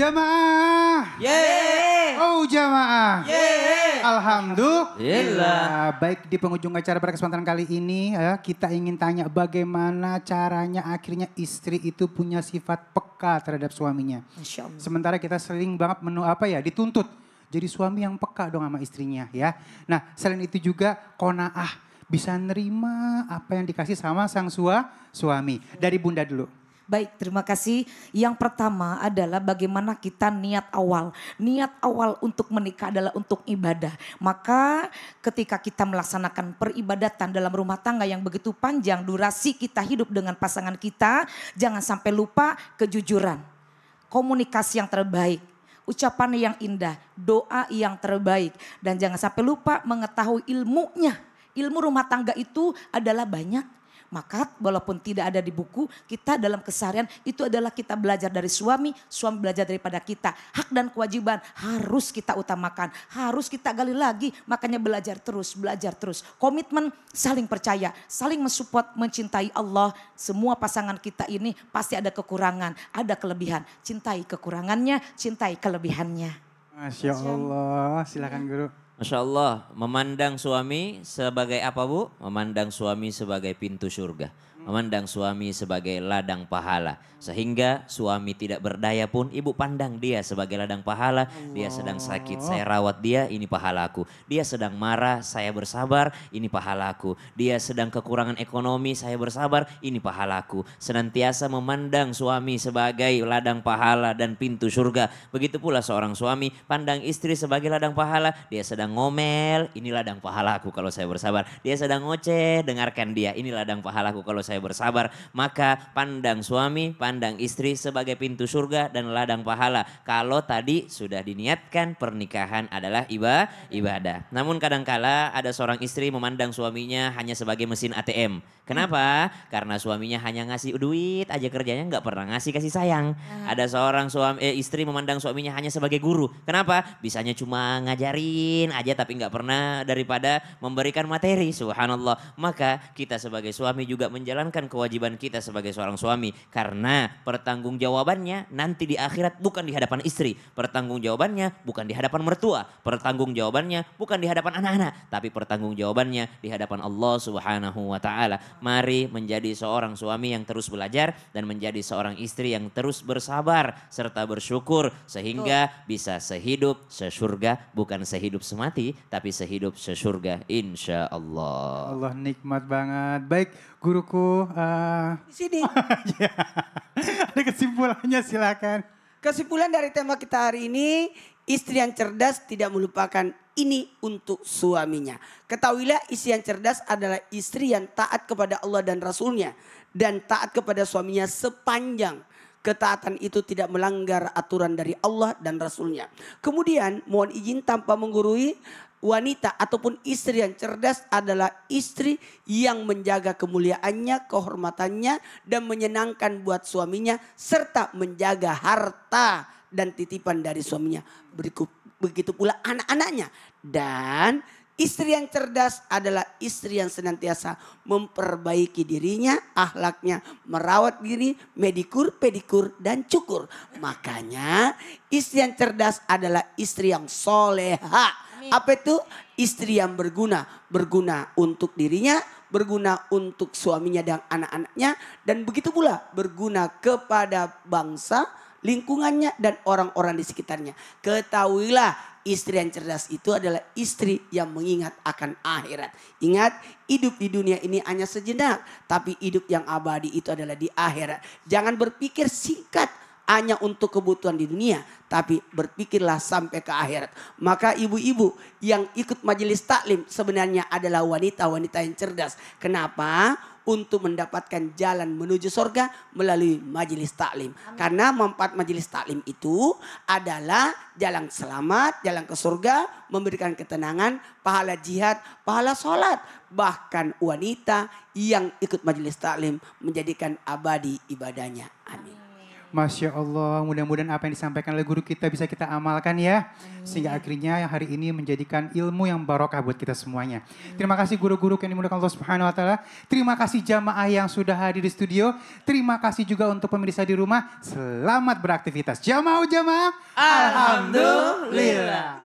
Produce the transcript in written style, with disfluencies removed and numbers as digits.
Jamaah. Yeay. Oh jamaah. Yeay. Alhamdulillah. Baik, di penghujung acara pada kesempatan kali ini kita ingin tanya bagaimana caranya akhirnya istri itu punya sifat peka terhadap suaminya. Masya Allah. Sementara kita sering banget dituntut jadi suami yang peka dong sama istrinya ya. Nah selain itu juga qanaah, bisa nerima apa yang dikasih sama sang suami. Dari Bunda dulu. Baik, terima kasih. Yang pertama adalah bagaimana kita niat awal. Niat awal untuk menikah adalah untuk ibadah. Maka ketika kita melaksanakan peribadatan dalam rumah tangga yang begitu panjang, durasi kita hidup dengan pasangan kita, jangan sampai lupa kejujuran. Komunikasi yang terbaik, ucapan yang indah, doa yang terbaik. Dan jangan sampai lupa mengetahui ilmunya. Ilmu rumah tangga itu adalah banyak. Maka walaupun tidak ada di buku, kita dalam keseharian itu adalah kita belajar dari suami, suami belajar daripada kita. Hak dan kewajiban harus kita utamakan, harus kita gali lagi. Makanya belajar terus. Komitmen, saling percaya, saling mensupport, mencintai Allah. Semua pasangan kita ini pasti ada kekurangan, ada kelebihan. Cintai kekurangannya, cintai kelebihannya. Masya Allah, silakan guru. Masya Allah, memandang suami sebagai apa Bu? Memandang suami sebagai pintu surga. Memandang suami sebagai ladang pahala. Sehingga suami tidak berdaya pun ibu pandang dia sebagai ladang pahala. Dia sedang sakit, saya rawat dia, ini pahalaku. Dia sedang marah, saya bersabar, ini pahalaku. Dia sedang kekurangan ekonomi, saya bersabar, ini pahalaku. Senantiasa memandang suami sebagai ladang pahala dan pintu surga. Begitu pula seorang suami pandang istri sebagai ladang pahala. Dia sedang ngomel, ini ladang pahalaku kalau saya bersabar. Dia sedang ngoceh, dengarkan dia, ini ladang pahalaku kalau saya bersabar. Maka pandang suami, pandang istri sebagai pintu surga dan ladang pahala. Kalau tadi sudah diniatkan pernikahan adalah ibadah. Namun kadangkala ada seorang istri memandang suaminya hanya sebagai mesin ATM. Kenapa? Karena suaminya hanya ngasih duit aja, kerjanya nggak pernah ngasih kasih sayang. Ada seorang istri memandang suaminya hanya sebagai guru. Kenapa? Bisanya cuma ngajarin aja tapi nggak pernah daripada memberikan materi. Subhanallah. Maka kita sebagai suami juga menjalankan kewajiban kita sebagai seorang suami. Karena pertanggungjawabannya nanti di akhirat bukan di hadapan istri. Pertanggungjawabannya bukan di hadapan mertua. Pertanggungjawabannya bukan di hadapan anak-anak. Tapi pertanggungjawabannya di hadapan Allah Subhanahu wa ta'ala. Mari menjadi seorang suami yang terus belajar dan menjadi seorang istri yang terus bersabar serta bersyukur sehingga bisa sehidup sesurga, bukan sehidup semati tapi sehidup sesurga insya Allah. Allah nikmat banget. Baik guruku. Di sini. Ya. Ada kesimpulannya silakan. Kesimpulan dari tema kita hari ini, istri yang cerdas tidak melupakan ini untuk suaminya. Ketahuilah istri yang cerdas adalah istri yang taat kepada Allah dan Rasulnya. Dan taat kepada suaminya sepanjang ketaatan itu tidak melanggar aturan dari Allah dan Rasulnya. Kemudian mohon izin tanpa menggurui, wanita ataupun istri yang cerdas adalah istri yang menjaga kemuliaannya, kehormatannya dan menyenangkan buat suaminya serta menjaga harta dan titipan dari suaminya. Begitu pula anak-anaknya. Dan istri yang cerdas adalah istri yang senantiasa memperbaiki dirinya, akhlaknya, merawat diri, medikur, pedikur, dan cukur. Makanya istri yang cerdas adalah istri yang soleha. Apa itu? Istri yang berguna. Berguna untuk dirinya, berguna untuk suaminya dan anak-anaknya. Dan begitu pula berguna kepada bangsa, lingkungannya dan orang-orang di sekitarnya. Ketahuilah istri yang cerdas itu adalah istri yang mengingat akan akhirat. Ingat, hidup di dunia ini hanya sejenak, tapi hidup yang abadi itu adalah di akhirat. Jangan berpikir singkat hanya untuk kebutuhan di dunia, tapi berpikirlah sampai ke akhirat. Maka ibu-ibu yang ikut majelis taklim sebenarnya adalah wanita-wanita yang cerdas. Kenapa? Untuk mendapatkan jalan menuju surga melalui majelis taklim. Karena manfaat majelis taklim itu adalah jalan selamat, jalan ke surga, memberikan ketenangan, pahala jihad, pahala sholat. Bahkan wanita yang ikut majelis taklim menjadikan abadi ibadahnya. Amin. Masya Allah, mudah-mudahan apa yang disampaikan oleh guru kita bisa kita amalkan ya. Sehingga akhirnya hari ini menjadikan ilmu yang barokah buat kita semuanya. Terima kasih guru-guru yang dimuliakan Allah Subhanahu wa taala. Terima kasih jamaah yang sudah hadir di studio. Terima kasih juga untuk pemirsa di rumah. Selamat beraktivitas. Jamaah. Alhamdulillah.